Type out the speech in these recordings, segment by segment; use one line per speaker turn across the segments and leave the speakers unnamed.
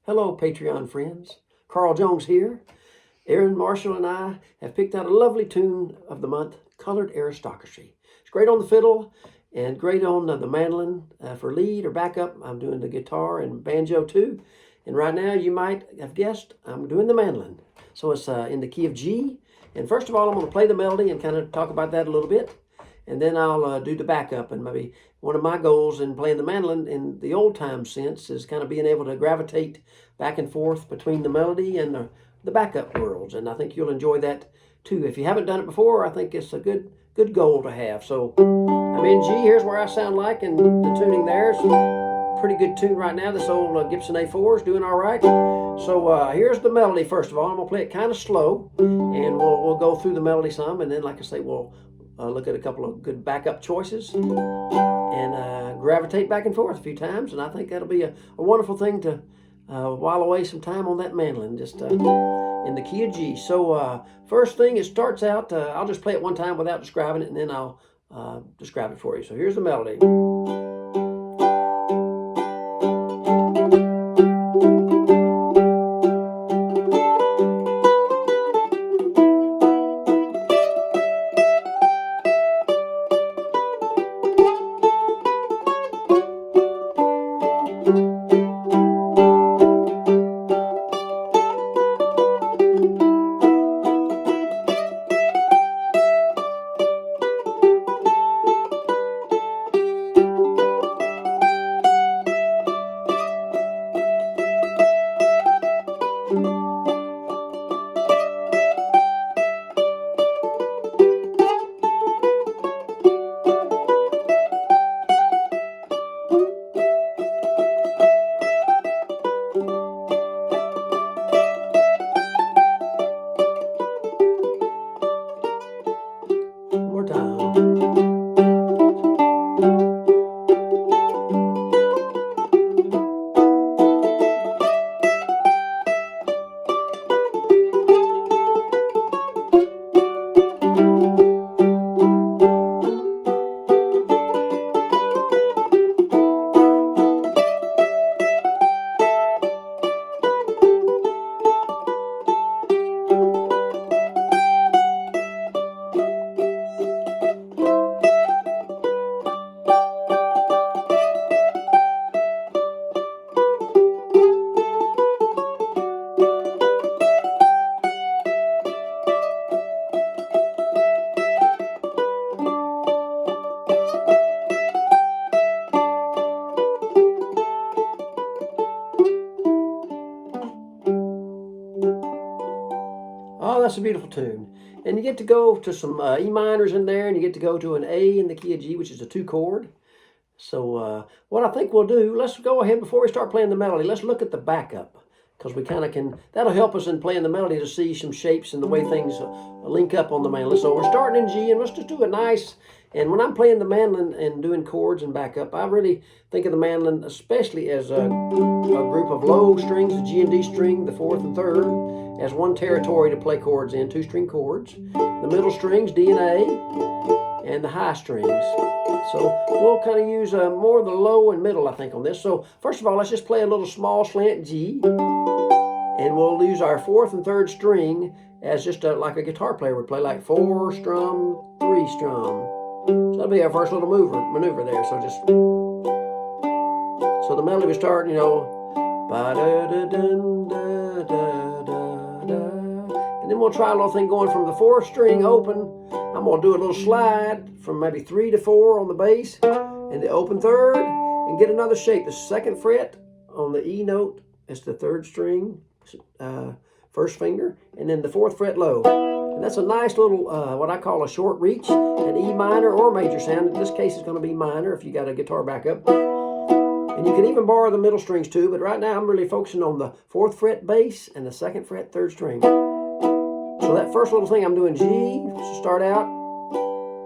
Hello, Patreon friends. Carl Jones here. Erynn, Marshall, and I have picked out a lovely tune of the month, Southern Aristocracy. It's great on the fiddle and great on the mandolin for lead or backup. I'm doing the guitar and banjo too. And right now, you might have guessed, I'm doing the mandolin. So it's in the key of G. And first of all, I'm going to play the melody and kind of talk about that a little bit. And then I'll do the backup. And maybe one of my goals in playing the mandolin in the old time sense is kind of being able to gravitate back and forth between the melody and the backup worlds. And I think you'll enjoy that too. If you haven't done it before, I think it's a good goal to have. So I'm in G. Here's where I sound like, and the tuning there is a pretty good tune right now. This old Gibson A4 is doing all right. So here's the melody first of all. I'm going to play it kind of slow, and we'll go through the melody some, and then, like I say, we'll look at a couple of good backup choices and gravitate back and forth a few times. And I think that'll be a wonderful thing to while away some time on that mandolin, just in the key of G. So first thing, it starts out, I'll just play it one time without describing it, and then I'll describe it for you. So here's the melody. Oh, that's a beautiful tune. And you get to go to some E minors in there, and you get to go to an A in the key of G, which is a 2 chord. So what I think we'll do, let's go ahead before we start playing the melody, let's look at the backup, because we kind of can, that'll help us in playing the melody to see some shapes and the way things link up on the mandolin. So we're starting in G, and let's just do a nice, and when I'm playing the mandolin and doing chords and backup, I really think of the mandolin especially as a group of low strings, the G and D string, the 4th and 3rd, as one territory to play chords in, 2-string chords. The middle strings, D and A, and the high strings. So we'll kind of use more of the low and middle, I think, on this. So first of all, let's just play a little small slant G, and we'll use our 4th and 3rd string as just like a guitar player would play, like 4 strum, 3 strum. So that'll be our first little maneuver there. So just, so the melody will start, you know, ba-da-da-dun, da-da-da-da. And then we'll try a little thing going from the 4th string open. I'm going to do a little slide from maybe 3 to 4 on the bass and the open 3rd, and get another shape. The 2nd fret on the E note is the 3rd string, 1st finger, and then the 4th fret low. And that's a nice little, what I call a short reach, an E minor or major sound. In this case, it's going to be minor if you got a guitar backup. And you can even borrow the middle strings too, but right now I'm really focusing on the 4th fret bass and the 2nd fret 3rd string. So that first little thing I'm doing G to start out.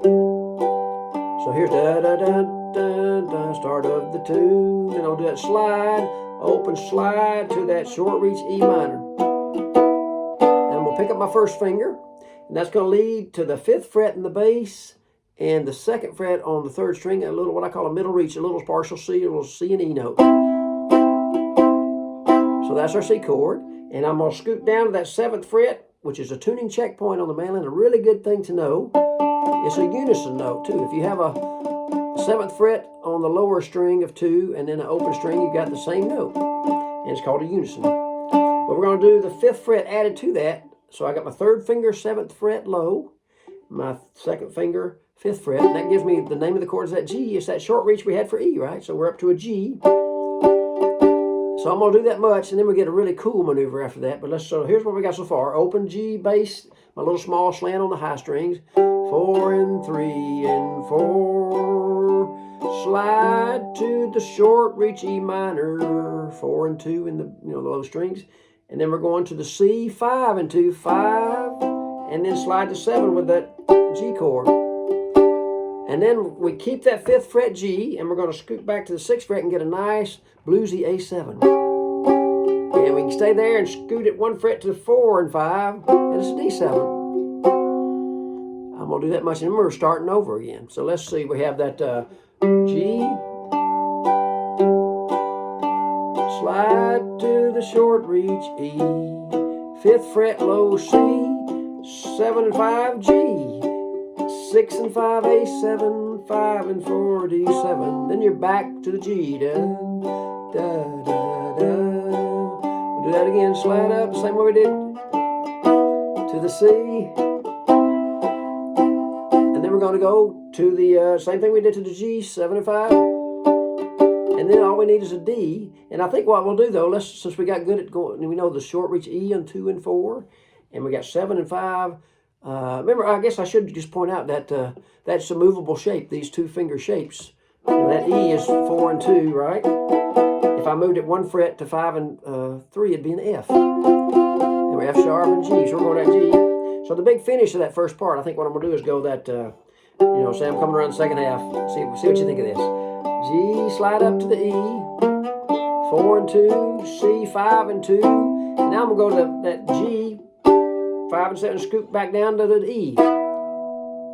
So here's da-da-da-da-da, start of the tune. Then I'll do that slide, open slide to that short reach E minor. And I'm going to pick up my 1st finger, and that's going to lead to the 5th fret in the bass and the 2nd fret on the 3rd string, a little what I call a middle reach, a little partial C, a little C and E note. So So that's our C chord. And I'm going to scoot down to that 7th fret, which is a tuning checkpoint on the mandolin. A really good thing to know. It's a unison note, too. If you have a 7th fret on the lower string of 2 and then an open string, you've got the same note. And it's called a unison. But we're going to do the 5th fret added to that. So I got my 3rd finger, 7th fret low, my 2nd finger, 5th fret, and that gives me the name of the chord is that G. It's that short reach we had for E, right? So we're up to a G. So I'm going to do that much, and then we get a really cool maneuver after that. But so here's what we got so far. Open G bass, my little small slant on the high strings. 4 and 3 and 4. Slide to the short reach E minor. 4 and 2 in the the low strings. And then we're going to the C, 5 and 2, 5. And then slide to 7 with that G chord. And then we keep that 5th fret G, and we're going to scoot back to the 6th fret and get a nice bluesy A7. And we can stay there and scoot it 1 fret to 4 and 5, and it's a D7. I'm going to do that much, and then we're starting over again. So let's see, we have that G, slide to the short reach E, 5th fret low C, 7 and 5 G, 6 and 5 A7, 5 and 4 D7. Then you're back to the G. Da, da, da, da. We'll do that again. Slide up the same way we did to the C. And then we're going to go to the same thing we did to the G, 7 and 5. And then all we need is a D. And I think what we'll do though, since we got good at going, we know the short reach E on 2 and 4, and we got 7 and 5. Remember, I guess I should just point out that that's a movable shape, these 2-finger shapes. That E is 4 and 2, right? If I moved it 1 fret to 5 and 3, it'd be an F. And we're F sharp and G, so we're going to that G. So the big finish of that first part, I think what I'm going to do is go that, say I'm coming around the second half. See what you think of this. G, slide up to the E, 4 and 2, C, 5 and 2. And now I'm going to go to that G, 5 and 7, scoot back down to the E.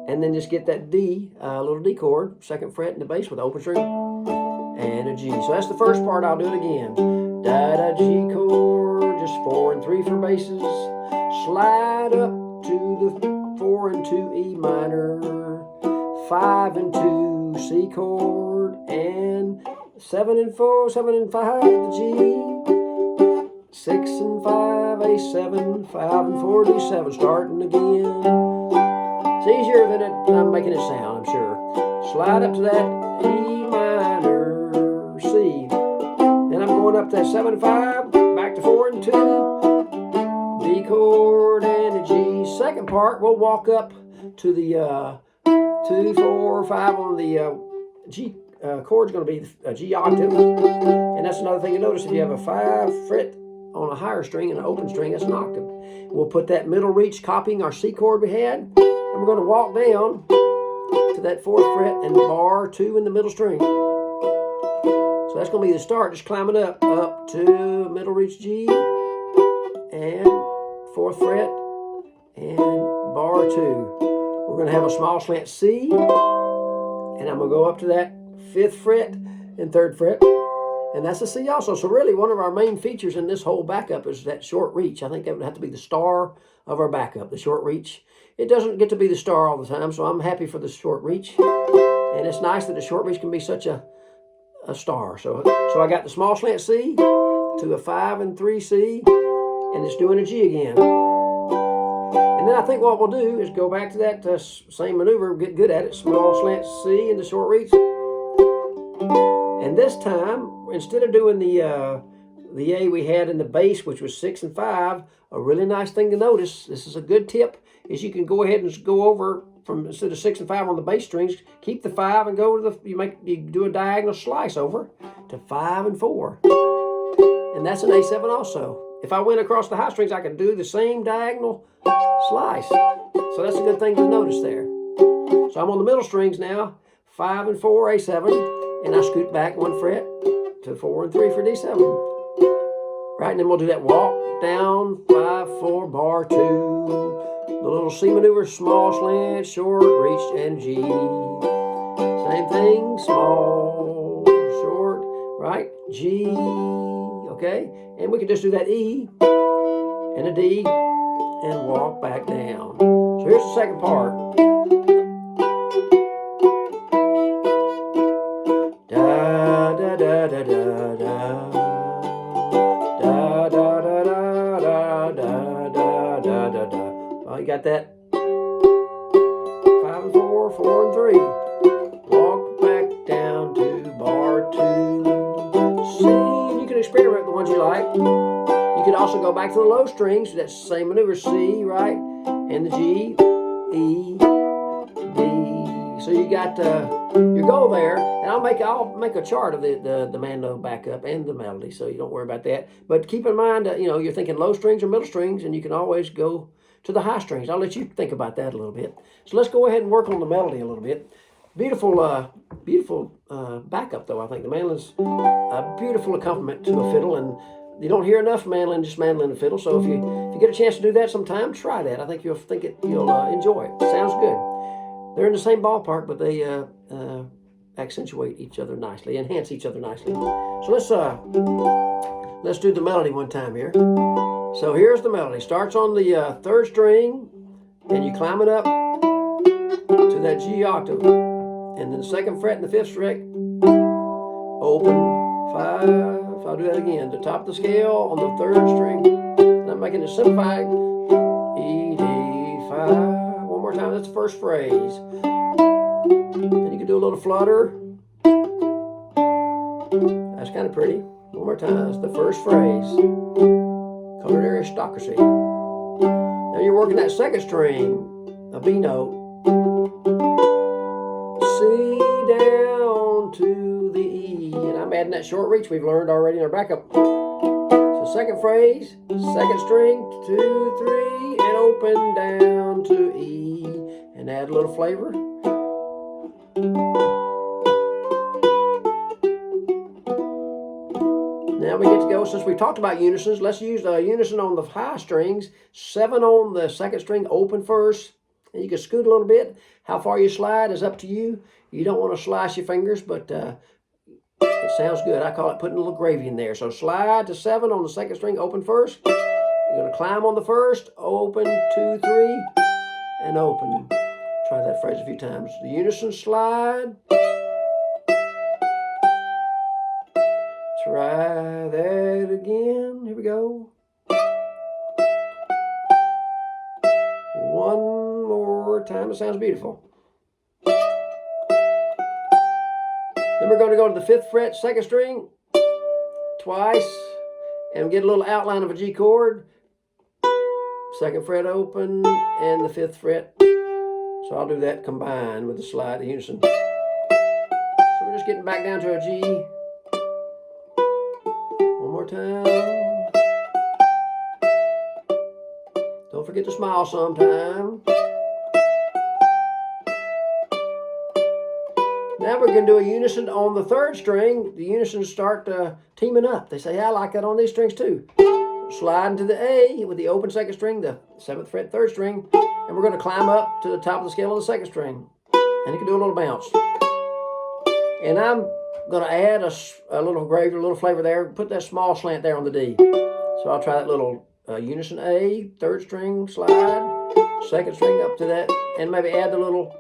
And then just get that D, little D chord, 2nd fret in the bass with the open string, and a G. So that's the first part. I'll do it again. Da-da, G chord, just 4 and 3 for basses. Slide up to the 4 and 2 E minor, 5 and 2 C chord, and 7 and 4, 7 and 5 the G. 6 and 5, A7, 5 and 4, D7, starting again. It's easier than I'm making it sound, I'm sure. Slide up to that E minor, C. Then I'm going up to that 7 and 5, back to 4 and 2, D chord and a G. Second part, we'll walk up to the 2, 4, 5 on the G chord's going to be a G octave. And that's another thing to notice. If you have a 5 fret on a higher string and an open string, that's an octave. We'll put that middle reach copying our C chord we had, and we're going to walk down to that 4th fret and bar 2 in the middle string. So that's going to be the start, just climbing up to middle reach G and 4th fret and bar 2. We're going to have a small slant C, and I'm going to go up to that 5th fret and 3rd fret. And that's a C also. So really one of our main features in this whole backup is that short reach. I think that would have to be the star of our backup, the short reach. It doesn't get to be the star all the time, so I'm happy for the short reach. And it's nice that the short reach can be such a star. So I got the small slant C to a 5 and 3 C, and it's doing a G again. And then I think what we'll do is go back to that same maneuver, get good at it, small slant C in the short reach. And this time, instead of doing the A we had in the bass, which was 6 and 5, a really nice thing to notice, this is a good tip, is you can go ahead and go over from, instead of 6 and 5 on the bass strings, keep the 5 and go to the, you do a diagonal slice over to 5 and 4. And that's an A7 also. If I went across the high strings, I could do the same diagonal slice. So that's a good thing to notice there. So I'm on the middle strings now, 5 and 4, A7, and I scoot back 1 fret to 4 and 3 for D7. Right, and then we'll do that walk down, 5, 4, bar 2, the little C maneuver, small slant, short, reach, and G. Same thing, small, short, right, G, okay? And we can just do that E and a D and walk back down. So here's the second part. Da da da da da da. Da da da da da da da da da da. Well, you got that? 5 and 4, 4 and 3. Walk back down to bar 2. C. You can experiment with the ones you like. You could also go back to the low strings. That's the same maneuver. C, right? And the G, E, D. So you got your goal there. And I'll make a chart of the mandolin backup and the melody, so you don't worry about that. But keep in mind, you're thinking low strings or middle strings, and you can always go to the high strings. I'll let you think about that a little bit. So let's go ahead and work on the melody a little bit. Beautiful, beautiful backup, though. I think the mandolin's a beautiful accompaniment to a fiddle, and you don't hear enough mandolin, just mandolin and fiddle. So if you get a chance to do that sometime, try that. I think you'll enjoy it. Sounds good. They're in the same ballpark, but they accentuate each other nicely, enhance each other nicely. So let's do the melody one time here. So here's the melody. Starts on the 3rd string, and you climb it up to that G octave, and then the 2nd fret and the 5th fret, open 5. I'll do that again. The top of the scale on the 3rd string, and I'm making it simplified. E, D, 5. One more time. That's the first phrase. Then you can do a little flutter. That's kind of pretty. One more time. That's the first phrase. Southern Aristocracy. Now you're working that 2nd string, a B note. C down to the E, and I'm adding that short reach we've learned already in our backup. So 2nd phrase, 2nd string, 2, 3, and open down to E, and add a little flavor. Now we get to go, since we talked about unisons, let's use a unison on the high strings. 7 on the 2nd string, open first. And you can scoot a little bit. How far you slide is up to you. You don't want to slice your fingers, but it sounds good. I call it putting a little gravy in there. So slide to 7 on the 2nd string, open first. You're going to climb on the 1st, open, 2, 3, and open. Try that phrase a few times. The unison slide. Try that again. Here we go. One more time. It sounds beautiful. Then we're going to go to the 5th fret, 2nd string, twice, and get a little outline of a G chord. 2nd fret open, and the 5th fret. So I'll do that combined with the slide, the unison. So we're just getting back down to a G. One more time. Don't forget to smile sometime. Now we're going to do a unison on the 3rd string. The unisons start teaming up. They say, yeah, I like that on these strings too. Slide into the A with the open 2nd string, the 7th fret 3rd string, and we're going to climb up to the top of the scale on the 2nd string. And you can do a little bounce. And I'm going to add a little gravy, a little flavor there. Put that small slant there on the D. So I'll try that little unison A, 3rd string, slide, 2nd string up to that, and maybe add the little,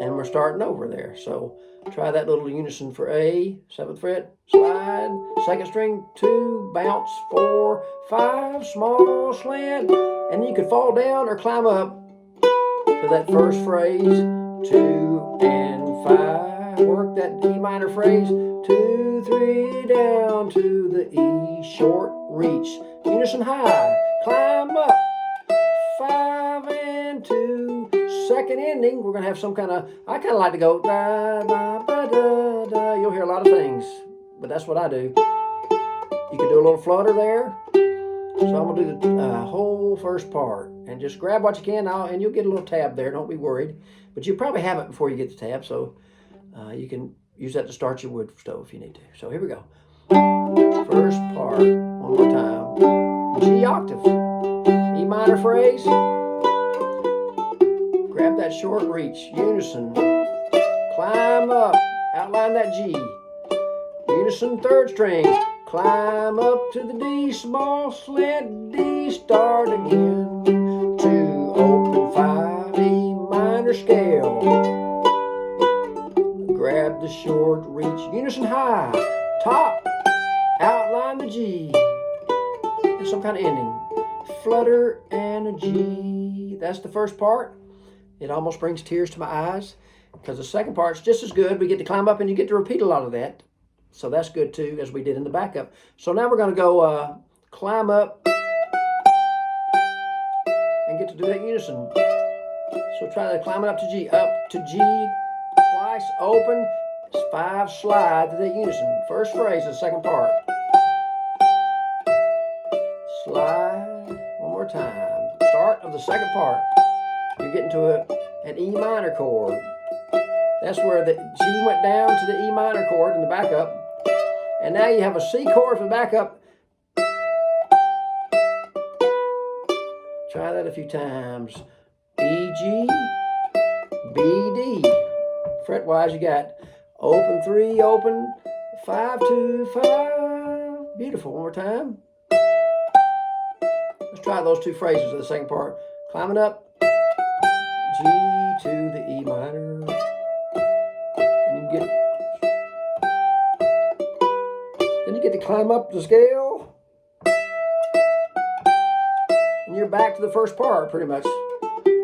and we're starting over there. So try that little unison for A, 7th fret, slide, 2nd string, 2, bounce, 4, 5, small slant, and you could fall down or climb up to that first phrase, 2 and 5. Work that E minor phrase, 2, 3, down to the E, short reach, unison high, climb up, 5 and 2. 2nd ending, we're going to have some kind of, I kind of like to go da, da, da, da, da. You'll hear a lot of things, but that's what I do. You can do a little flutter there. So I'm going to do the whole first part, and just grab what you can, and you'll get a little tab there. Don't be worried, but you probably have it before you get the tab, so you can use that to start your wood stove if you need to. So here we go. First part, one more time. G octave, E minor phrase. Grab that short reach, unison, climb up, outline that G, unison 3rd string, climb up to the D small slant D, start again to open 5 E minor scale. Grab the short reach, unison high, top, outline the G, and some kind of ending. Flutter and a G. That's the first part. It almost brings tears to my eyes because the second part's just as good. We get to climb up and you get to repeat a lot of that. So that's good too, as we did in the backup. So now we're going to go climb up and get to do that unison. So try to climb it up to G, twice, open, 5 slide to that unison. First phrase of the second part. Slide, one more time. Start of the second part. You're getting to an E minor chord. That's where the G went down to the E minor chord in the backup. And now you have a C chord for the backup. Try that a few times. E, G, B, D. Fret-wise, you got open 3, open, 5, 2, 5. Beautiful. One more time. Let's try those 2 phrases of the second part. Climbing up, G to the E minor. And then you get to climb up the scale. And you're back to the first part, pretty much.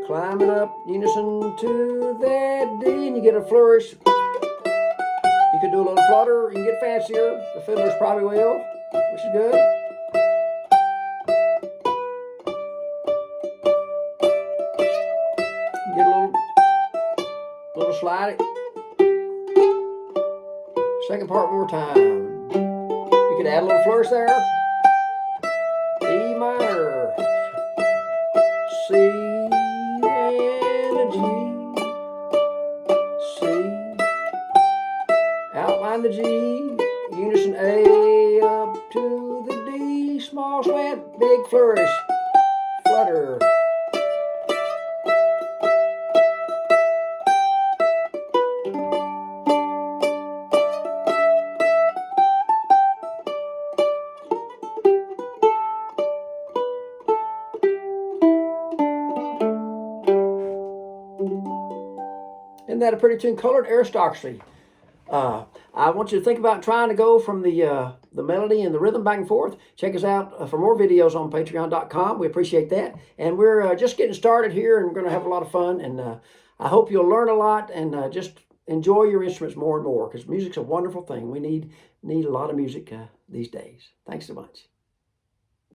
Climbing up, unison to that D, and you get a flourish. You could do a little flutter, you can get fancier. The fiddlers probably will, which is good. Get a little slide. Second part one more time. You could add a little flourish there. E minor, C and a G, C, outline the G, unison A up to the D, small slant, big flourish, flutter. Isn't that a pretty tune? Colored Aristocracy. I want you to think about trying to go from the melody and the rhythm back and forth. Check us out for more videos on patreon.com. We appreciate that. And we're just getting started here, and we're going to have a lot of fun. And I hope you'll learn a lot and just enjoy your instruments more and more, because music's a wonderful thing. We need a lot of music these days. Thanks so much.